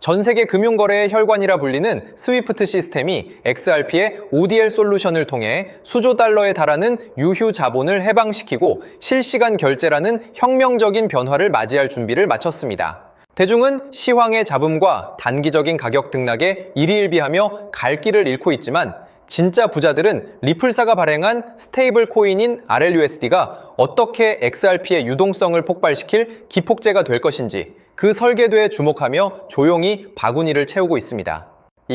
전 세계 금융거래의 혈관이라 불리는 스위프트 시스템이 XRP의 ODL 솔루션을 통해 수조 달러에 달하는 유휴 자본을 해방시키고 실시간 결제라는 혁명적인 변화를 맞이할 준비를 마쳤습니다. 대중은 시황의 잡음과 단기적인 가격 등락에 일희일비하며 갈 길을 잃고 있지만 진짜 부자들은 리플사가 발행한 스테이블 코인인 RLUSD가 어떻게 XRP의 유동성을 폭발시킬 기폭제가 될 것인지 그 설계도에 주목하며 조용히 바구니를 채우고 있습니다.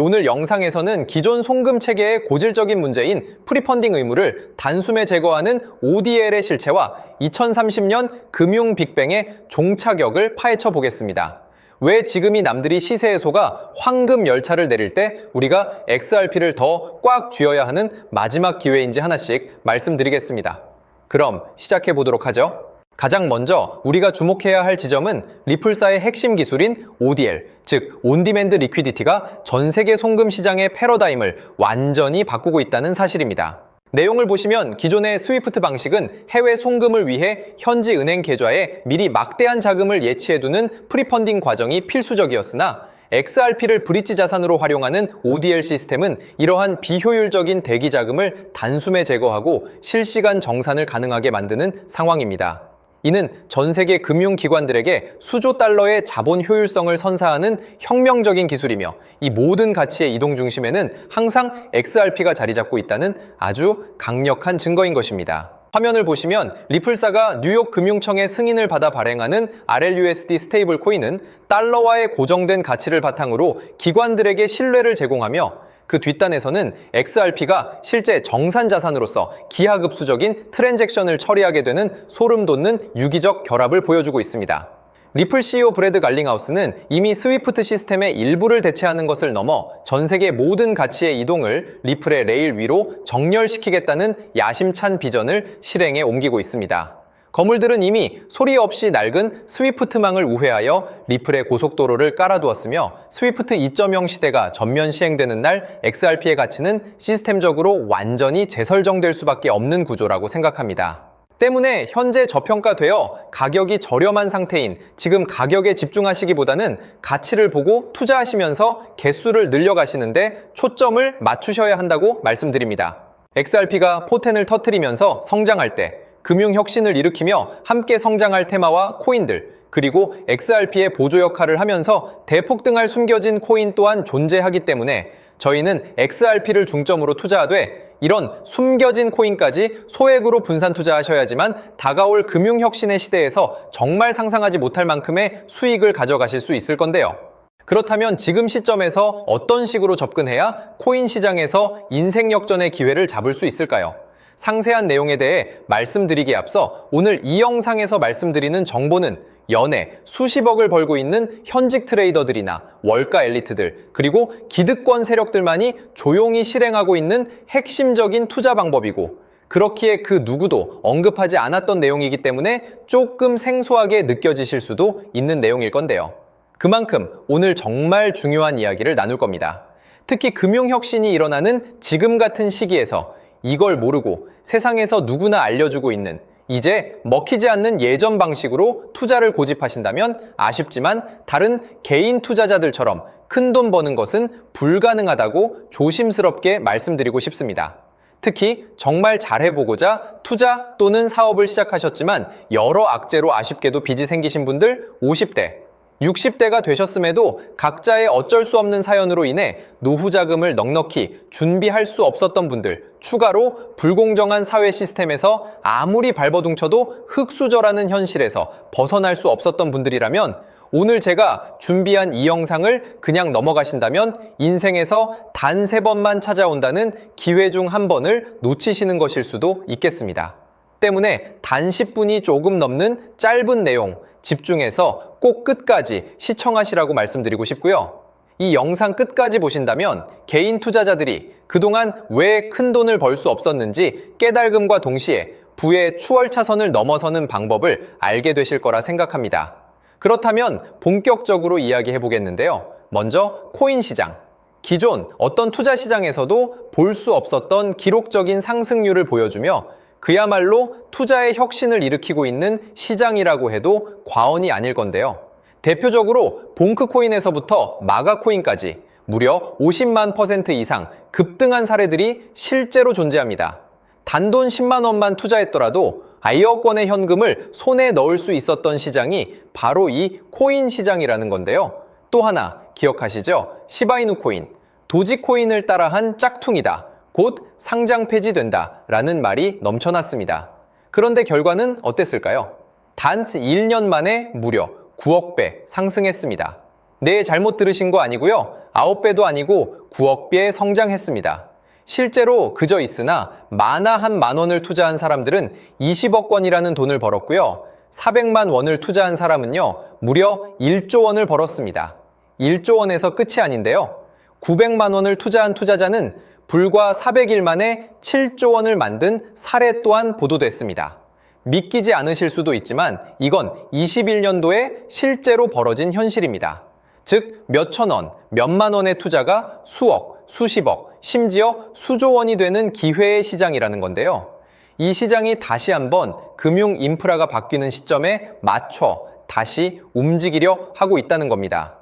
오늘 영상에서는 기존 송금 체계의 고질적인 문제인 프리펀딩 의무를 단숨에 제거하는 ODL의 실체와 2030년 금융 빅뱅의 종착역을 파헤쳐 보겠습니다. 왜 지금이 남들이 시세에 속아 황금 열차를 내릴 때 우리가 XRP를 더 꽉 쥐어야 하는 마지막 기회인지 하나씩 말씀드리겠습니다. 그럼 시작해 보도록 하죠. 가장 먼저 우리가 주목해야 할 지점은 리플사의 핵심 기술인 ODL, 즉 온디맨드 리퀴디티가 전 세계 송금 시장의 패러다임을 완전히 바꾸고 있다는 사실입니다. 내용을 보시면 기존의 스위프트 방식은 해외 송금을 위해 현지 은행 계좌에 미리 막대한 자금을 예치해두는 프리펀딩 과정이 필수적이었으나 XRP를 브릿지 자산으로 활용하는 ODL 시스템은 이러한 비효율적인 대기 자금을 단숨에 제거하고 실시간 정산을 가능하게 만드는 상황입니다. 이는 전 세계 금융기관들에게 수조 달러의 자본 효율성을 선사하는 혁명적인 기술이며 이 모든 가치의 이동 중심에는 항상 XRP가 자리 잡고 있다는 아주 강력한 증거인 것입니다. 화면을 보시면 리플사가 뉴욕 금융청의 승인을 받아 발행하는 RLUSD 스테이블 코인은 달러와의 고정된 가치를 바탕으로 기관들에게 신뢰를 제공하며 그 뒷단에서는 XRP가 실제 정산 자산으로서 기하급수적인 트랜잭션을 처리하게 되는 소름 돋는 유기적 결합을 보여주고 있습니다. 리플 CEO 브래드 갈링하우스는 이미 스위프트 시스템의 일부를 대체하는 것을 넘어 전 세계 모든 가치의 이동을 리플의 레일 위로 정렬시키겠다는 야심찬 비전을 실행에 옮기고 있습니다. 거물들은 이미 소리 없이 낡은 스위프트망을 우회하여 리플의 고속도로를 깔아두었으며 스위프트 2.0 시대가 전면 시행되는 날 XRP의 가치는 시스템적으로 완전히 재설정될 수밖에 없는 구조라고 생각합니다. 때문에 현재 저평가되어 가격이 저렴한 상태인 지금 가격에 집중하시기보다는 가치를 보고 투자하시면서 개수를 늘려가시는데 초점을 맞추셔야 한다고 말씀드립니다. XRP가 포텐을 터뜨리면서 성장할 때 금융혁신을 일으키며 함께 성장할 테마와 코인들, 그리고 XRP의 보조 역할을 하면서 대폭등할 숨겨진 코인 또한 존재하기 때문에 저희는 XRP를 중점으로 투자하되 이런 숨겨진 코인까지 소액으로 분산 투자하셔야지만 다가올 금융혁신의 시대에서 정말 상상하지 못할 만큼의 수익을 가져가실 수 있을 건데요. 그렇다면 지금 시점에서 어떤 식으로 접근해야 코인 시장에서 인생 역전의 기회를 잡을 수 있을까요? 상세한 내용에 대해 말씀드리기에 앞서 오늘 이 영상에서 말씀드리는 정보는 연에 수십억을 벌고 있는 현직 트레이더들이나 월가 엘리트들 그리고 기득권 세력들만이 조용히 실행하고 있는 핵심적인 투자 방법이고 그렇기에 그 누구도 언급하지 않았던 내용이기 때문에 조금 생소하게 느껴지실 수도 있는 내용일 건데요. 그만큼 오늘 정말 중요한 이야기를 나눌 겁니다. 특히 금융혁신이 일어나는 지금 같은 시기에서 이걸 모르고 세상에서 누구나 알려주고 있는 이제 먹히지 않는 예전 방식으로 투자를 고집하신다면 아쉽지만 다른 개인 투자자들처럼 큰돈 버는 것은 불가능하다고 조심스럽게 말씀드리고 싶습니다. 특히 정말 잘해보고자 투자 또는 사업을 시작하셨지만 여러 악재로 아쉽게도 빚이 생기신 분들 50대, 60대가 되셨음에도 각자의 어쩔 수 없는 사연으로 인해 노후 자금을 넉넉히 준비할 수 없었던 분들, 추가로 불공정한 사회 시스템에서 아무리 발버둥쳐도 흙수저라는 현실에서 벗어날 수 없었던 분들이라면 오늘 제가 준비한 이 영상을 그냥 넘어가신다면 인생에서 단 3번만 찾아온다는 기회 중 한 번을 놓치시는 것일 수도 있겠습니다. 때문에 단 10분이 조금 넘는 짧은 내용, 집중해서 꼭 끝까지 시청하시라고 말씀드리고 싶고요. 이 영상 끝까지 보신다면 개인 투자자들이 그동안 왜 큰 돈을 벌 수 없었는지 깨달음과 동시에 부의 추월차선을 넘어서는 방법을 알게 되실 거라 생각합니다. 그렇다면 본격적으로 이야기해 보겠는데요. 먼저 코인 시장. 기존 어떤 투자 시장에서도 볼 수 없었던 기록적인 상승률을 보여주며 그야말로 투자의 혁신을 일으키고 있는 시장이라고 해도 과언이 아닐 건데요. 대표적으로 봉크코인에서부터 마가코인까지 무려 50만 % 이상 급등한 사례들이 실제로 존재합니다. 단돈 10만 원만 투자했더라도 1억 원의 현금을 손에 넣을 수 있었던 시장이 바로 이 코인 시장이라는 건데요. 또 하나 기억하시죠? 시바이누 코인, 도지코인을 따라한 짝퉁이다. 곧 상장 폐지된다. 라는 말이 넘쳐났습니다. 그런데 결과는 어땠을까요? 단 1년 만에 무려 9억 배 상승했습니다. 네, 잘못 들으신 거 아니고요. 9배도 아니고 9억 배 성장했습니다. 실제로 그저 있으나 만화 한 만 원을 투자한 사람들은 20억 원이라는 돈을 벌었고요. 400만 원을 투자한 사람은요, 무려 1조 원을 벌었습니다. 1조 원에서 끝이 아닌데요. 900만 원을 투자한 투자자는 불과 400일 만에 7조 원을 만든 사례 또한 보도됐습니다. 믿기지 않으실 수도 있지만 이건 21년도에 실제로 벌어진 현실입니다. 즉, 몇천 원, 몇만 원의 투자가 수억, 수십억, 심지어 수조 원이 되는 기회의 시장이라는 건데요. 이 시장이 다시 한번 금융 인프라가 바뀌는 시점에 맞춰 다시 움직이려 하고 있다는 겁니다.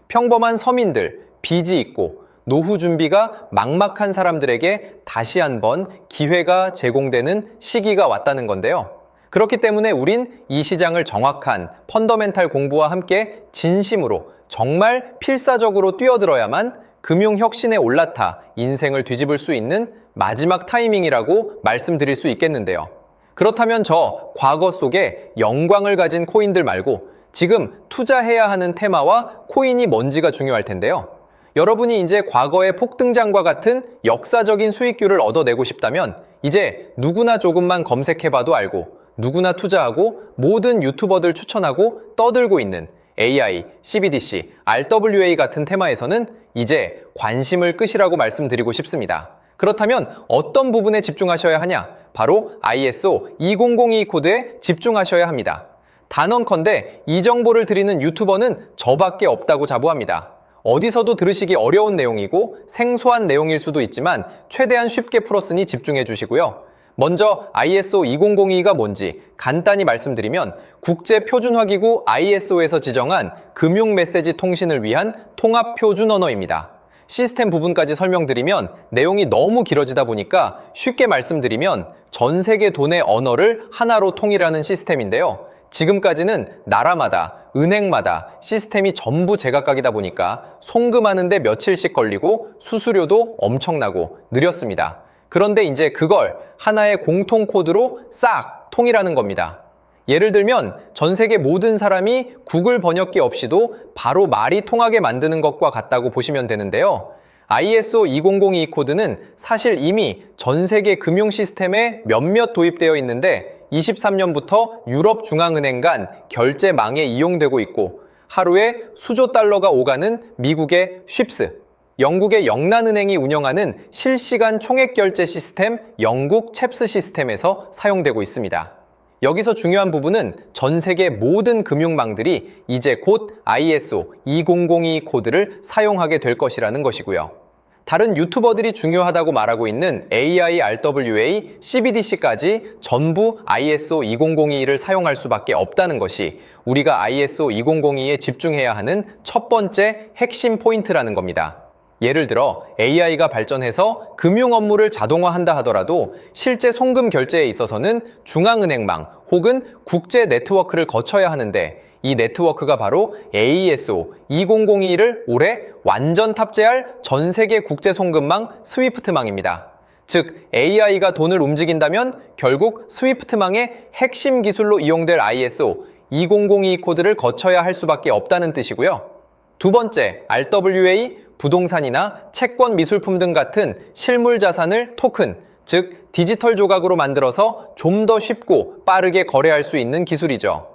평범한 서민들, 빚이 있고 노후 준비가 막막한 사람들에게 다시 한번 기회가 제공되는 시기가 왔다는 건데요. 그렇기 때문에 우린 이 시장을 정확한 펀더멘탈 공부와 함께 진심으로 정말 필사적으로 뛰어들어야만 금융혁신에 올라타 인생을 뒤집을 수 있는 마지막 타이밍이라고 말씀드릴 수 있겠는데요. 그렇다면 저 과거 속에 영광을 가진 코인들 말고 지금 투자해야 하는 테마와 코인이 뭔지가 중요할 텐데요. 여러분이 이제 과거의 폭등장과 같은 역사적인 수익률을 얻어내고 싶다면 이제 누구나 조금만 검색해봐도 알고 누구나 투자하고 모든 유튜버들 추천하고 떠들고 있는 AI, CBDC, RWA 같은 테마에서는 이제 관심을 끄시라고 말씀드리고 싶습니다. 그렇다면 어떤 부분에 집중하셔야 하냐? 바로 ISO 2002 코드에 집중하셔야 합니다. 단언컨대 이 정보를 드리는 유튜버는 저밖에 없다고 자부합니다. 어디서도 들으시기 어려운 내용이고 생소한 내용일 수도 있지만 최대한 쉽게 풀었으니 집중해 주시고요. 먼저 ISO 2002가 뭔지 간단히 말씀드리면 국제표준화기구 ISO에서 지정한 금융메시지 통신을 위한 통합표준 언어입니다. 시스템 부분까지 설명드리면 내용이 너무 길어지다 보니까 쉽게 말씀드리면 전 세계 돈의 언어를 하나로 통일하는 시스템인데요. 지금까지는 나라마다, 은행마다 시스템이 전부 제각각이다 보니까 송금하는데 며칠씩 걸리고 수수료도 엄청나고 느렸습니다. 그런데 이제 그걸 하나의 공통 코드로 싹 통일하는 겁니다. 예를 들면 전 세계 모든 사람이 구글 번역기 없이도 바로 말이 통하게 만드는 것과 같다고 보시면 되는데요. ISO 2002 코드는 사실 이미 전 세계 금융 시스템에 몇몇 도입되어 있는데 23년부터 유럽중앙은행 간 결제망에 이용되고 있고 하루에 수조 달러가 오가는 미국의 쉽스, 영국의 영란은행이 운영하는 실시간 총액결제 시스템 영국 챕스 시스템에서 사용되고 있습니다. 여기서 중요한 부분은 전 세계 모든 금융망들이 이제 곧 ISO 2002 코드를 사용하게 될 것이라는 것이고요. 다른 유튜버들이 중요하다고 말하고 있는 AI, RWA, CBDC까지 전부 ISO 2002를 사용할 수밖에 없다는 것이 우리가 ISO 2002에 집중해야 하는 첫 번째 핵심 포인트라는 겁니다. 예를 들어 AI가 발전해서 금융 업무를 자동화한다 하더라도 실제 송금 결제에 있어서는 중앙은행망 혹은 국제 네트워크를 거쳐야 하는데 이 네트워크가 바로 AESO 2002를 올해 완전 탑재할 전 세계 국제 송금망 스위프트망입니다. 즉 AI가 돈을 움직인다면 결국 스위프트망의 핵심 기술로 이용될 ISO 2002 코드를 거쳐야 할 수밖에 없다는 뜻이고요. 두 번째, RWA, 부동산이나 채권 미술품 등 같은 실물 자산을 토큰, 즉 디지털 조각으로 만들어서 좀 더 쉽고 빠르게 거래할 수 있는 기술이죠.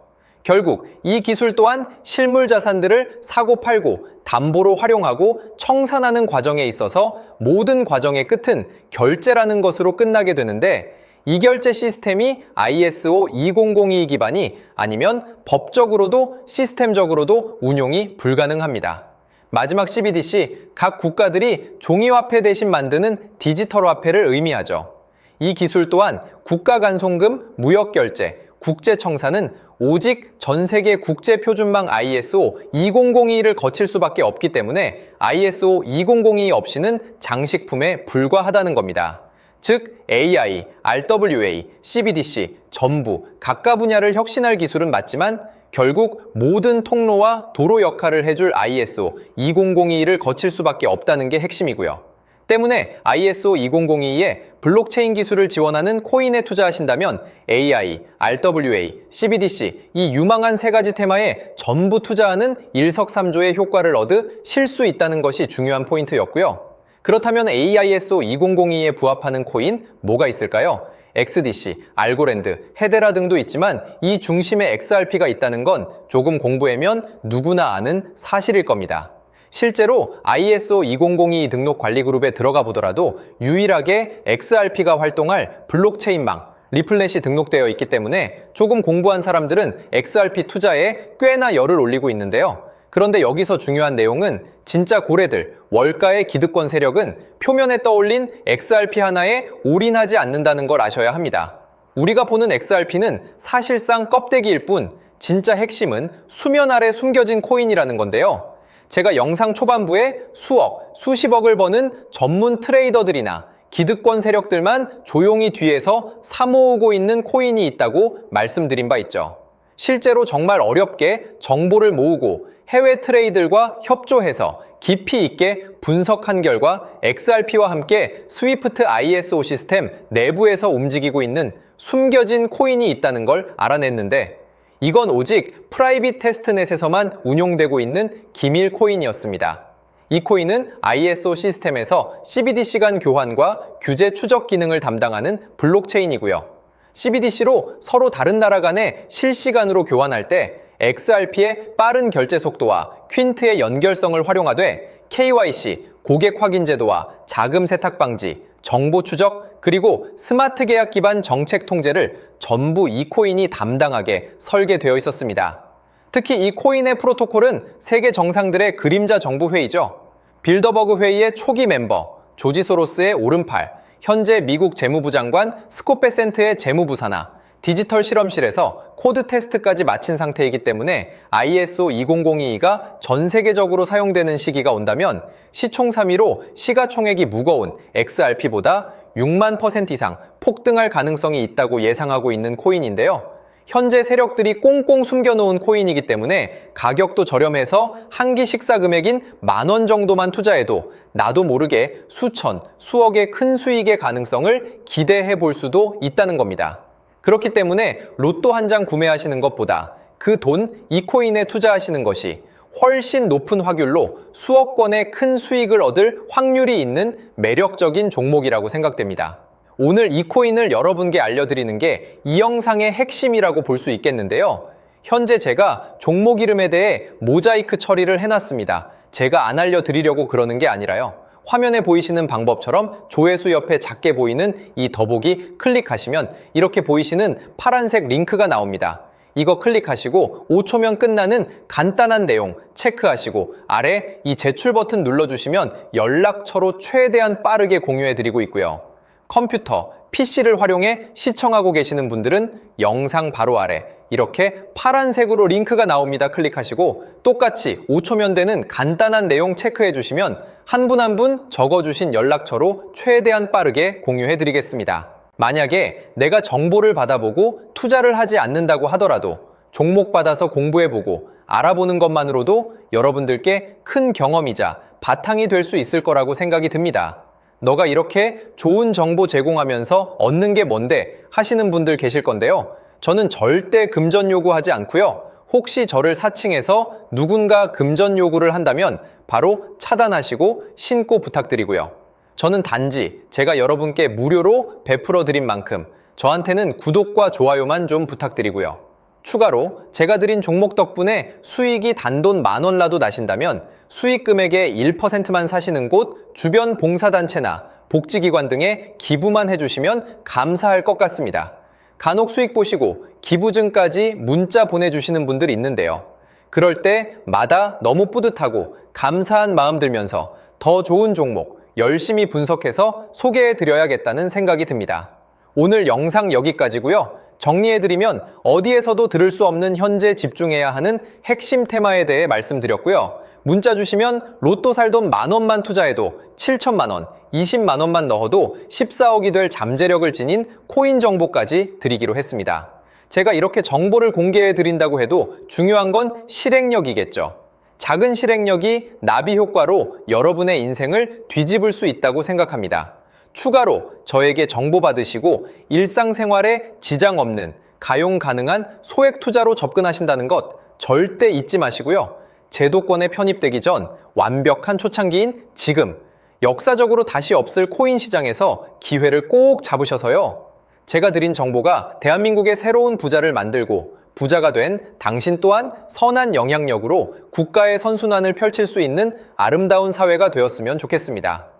결국 이 기술 또한 실물 자산들을 사고 팔고 담보로 활용하고 청산하는 과정에 있어서 모든 과정의 끝은 결제라는 것으로 끝나게 되는데 이 결제 시스템이 ISO 2002 기반이 아니면 법적으로도 시스템적으로도 운용이 불가능합니다. 마지막 CBDC, 각 국가들이 종이화폐 대신 만드는 디지털 화폐를 의미하죠. 이 기술 또한 국가 간 송금, 무역 결제, 국제 청산은 오직 전 세계 국제 표준망 ISO 20022를 거칠 수밖에 없기 때문에 ISO 2002 없이는 장식품에 불과하다는 겁니다. 즉 AI, RWA, CBDC 전부 각각 분야를 혁신할 기술은 맞지만 결국 모든 통로와 도로 역할을 해줄 ISO 2002를 거칠 수밖에 없다는 게 핵심이고요. 때문에 ISO 2002에 블록체인 기술을 지원하는 코인에 투자하신다면 AI, RWA, CBDC 이 유망한 세 가지 테마에 전부 투자하는 일석삼조의 효과를 얻으실 수 있다는 것이 중요한 포인트였고요. 그렇다면 AISO 2002에 부합하는 코인 뭐가 있을까요? XDC, 알고랜드, 헤데라 등도 있지만 이 중심에 XRP가 있다는 건 조금 공부하면 누구나 아는 사실일 겁니다. 실제로 ISO 2002 등록 관리 그룹에 들어가 보더라도 유일하게 XRP가 활동할 블록체인망, 리플넷이 등록되어 있기 때문에 조금 공부한 사람들은 XRP 투자에 꽤나 열을 올리고 있는데요. 그런데 여기서 중요한 내용은 진짜 고래들, 월가의 기득권 세력은 표면에 떠올린 XRP 하나에 올인하지 않는다는 걸 아셔야 합니다. 우리가 보는 XRP는 사실상 껍데기일 뿐 진짜 핵심은 수면 아래 숨겨진 코인이라는 건데요. 제가 영상 초반부에 수억, 수십억을 버는 전문 트레이더들이나 기득권 세력들만 조용히 뒤에서 사모으고 있는 코인이 있다고 말씀드린 바 있죠. 실제로 정말 어렵게 정보를 모으고 해외 트레이더들과 협조해서 깊이 있게 분석한 결과 XRP와 함께 스위프트 ISO 시스템 내부에서 움직이고 있는 숨겨진 코인이 있다는 걸 알아냈는데 이건 오직 프라이빗 테스트넷에서만 운용되고 있는 기밀 코인이었습니다. 이 코인은 ISO 시스템에서 CBDC 간 교환과 규제 추적 기능을 담당하는 블록체인이고요. CBDC로 서로 다른 나라 간에 실시간으로 교환할 때 XRP의 빠른 결제 속도와 퀸트의 연결성을 활용하되 KYC, 고객 확인 제도와 자금 세탁 방지, 정보 추적, 그리고 스마트 계약 기반 정책 통제를 전부 이 코인이 담당하게 설계되어 있었습니다. 특히 이 코인의 프로토콜은 세계 정상들의 그림자 정부 회의죠. 빌더버그 회의의 초기 멤버, 조지 소로스의 오른팔, 현재 미국 재무부 장관 스콧 베센트의 재무부 산하, 디지털 실험실에서 코드 테스트까지 마친 상태이기 때문에 ISO 2002가 전 세계적으로 사용되는 시기가 온다면 시총삼위로 시가총액이 무거운 XRP보다 6만 % 이상 폭등할 가능성이 있다고 예상하고 있는 코인인데요. 현재 세력들이 꽁꽁 숨겨놓은 코인이기 때문에 가격도 저렴해서 한 끼 식사 금액인 10,000원 정도만 투자해도 나도 모르게 수천, 수억의 큰 수익의 가능성을 기대해 볼 수도 있다는 겁니다. 그렇기 때문에 로또 한 장 구매하시는 것보다 그 돈 이 코인에 투자하시는 것이 훨씬 높은 확률로 수억 건의 큰 수익을 얻을 확률이 있는 매력적인 종목이라고 생각됩니다. 오늘 이 코인을 여러분께 알려드리는 게 이 영상의 핵심이라고 볼 수 있겠는데요. 현재 제가 종목 이름에 대해 모자이크 처리를 해놨습니다. 제가 안 알려드리려고 그러는 게 아니라요. 화면에 보이시는 방법처럼 조회수 옆에 작게 보이는 이 더보기 클릭하시면 이렇게 보이시는 파란색 링크가 나옵니다. 이거 클릭하시고 5초면 끝나는 간단한 내용 체크하시고 아래 이 제출 버튼 눌러주시면 연락처로 최대한 빠르게 공유해드리고 있고요. 컴퓨터, PC를 활용해 시청하고 계시는 분들은 영상 바로 아래 이렇게 파란색으로 링크가 나옵니다. 클릭하시고 똑같이 5초면 되는 간단한 내용 체크해 주시면 한 분 한 분 적어주신 연락처로 최대한 빠르게 공유해 드리겠습니다. 만약에 내가 정보를 받아보고 투자를 하지 않는다고 하더라도 종목 받아서 공부해보고 알아보는 것만으로도 여러분들께 큰 경험이자 바탕이 될 수 있을 거라고 생각이 듭니다. 너가 이렇게 좋은 정보 제공하면서 얻는 게 뭔데 하시는 분들 계실 건데요. 저는 절대 금전 요구하지 않고요. 혹시 저를 사칭해서 누군가 금전 요구를 한다면 바로 차단하시고 신고 부탁드리고요. 저는 단지 제가 여러분께 무료로 베풀어 드린 만큼 저한테는 구독과 좋아요만 좀 부탁드리고요. 추가로 제가 드린 종목 덕분에 수익이 단돈 10,000원 나도 나신다면 수익 금액의 1%만 사시는 곳 주변 봉사단체나 복지기관 등에 기부만 해주시면 감사할 것 같습니다. 간혹 수익 보시고 기부증까지 문자 보내주시는 분들이 있는데요. 그럴 때마다 너무 뿌듯하고 감사한 마음 들면서 더 좋은 종목 열심히 분석해서 소개해드려야겠다는 생각이 듭니다. 오늘 영상 여기까지고요. 정리해드리면 어디에서도 들을 수 없는 현재 집중해야 하는 핵심 테마에 대해 말씀드렸고요. 문자 주시면 로또 살 돈 10,000원만 투자해도 7천만 원, 20만 원만 넣어도 14억이 될 잠재력을 지닌 코인 정보까지 드리기로 했습니다. 제가 이렇게 정보를 공개해 드린다고 해도 중요한 건 실행력이겠죠. 작은 실행력이 나비 효과로 여러분의 인생을 뒤집을 수 있다고 생각합니다. 추가로 저에게 정보 받으시고 일상생활에 지장 없는 가용 가능한 소액 투자로 접근하신다는 것 절대 잊지 마시고요. 제도권에 편입되기 전 완벽한 초창기인 지금 역사적으로 다시 없을 코인 시장에서 기회를 꼭 잡으셔서요. 제가 드린 정보가 대한민국의 새로운 부자를 만들고 부자가 된 당신 또한 선한 영향력으로 국가의 선순환을 펼칠 수 있는 아름다운 사회가 되었으면 좋겠습니다.